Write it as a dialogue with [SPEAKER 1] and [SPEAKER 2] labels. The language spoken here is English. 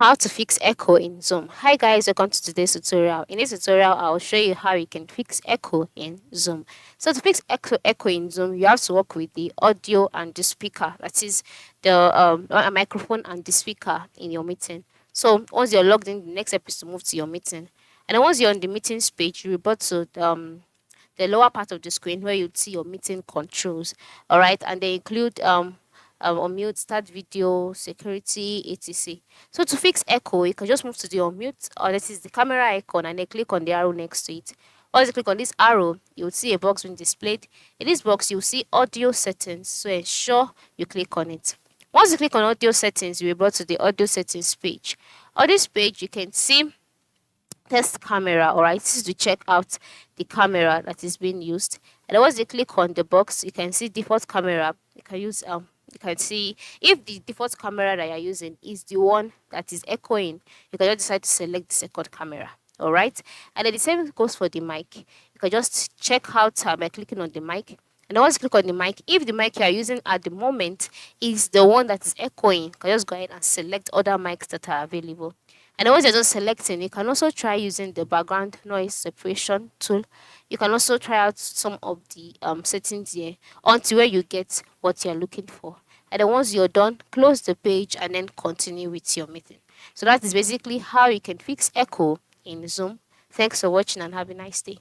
[SPEAKER 1] How to fix echo in Zoom. Hi guys, welcome to today's tutorial. In this tutorial, I'll show you how you can fix echo in Zoom. So to fix echo in Zoom, you have to work with the audio and the speaker. That is the a microphone and the speaker in your meeting. So once you're logged in, the next step is to move to your meeting. And then once you're on the meetings page, you revert to the lower part of the screen where you see your meeting controls. All right, and they include unmute, start video, security, etc. So to fix echo, you can just move to the unmute, or this is the camera icon, and then click on the arrow next to it. Once you click on this arrow, you'll see a box being displayed. In this box, you'll see audio settings. So ensure you click on it. Once you click on audio settings, you'll be brought to the audio settings page. On this page, you can see test camera. All right, this is to check out the camera that is being used. And then once you click on the box, you can see default camera. You can use you can see if the default camera that you're using is the one that is echoing, you can just decide to select the second camera. All right, and then the same goes for the mic. You can just check out by clicking on the mic. And then once you click on the mic, if the mic you are using at the moment is the one that is echoing, you can just go ahead and select other mics that are available. And then once you're just selecting, you can also try using the background noise separation tool. You can also try out some of the settings here until where you get what you're looking for. And then once you're done, close the page and then continue with your meeting. So that is basically how you can fix echo in Zoom. Thanks for watching and have a nice day.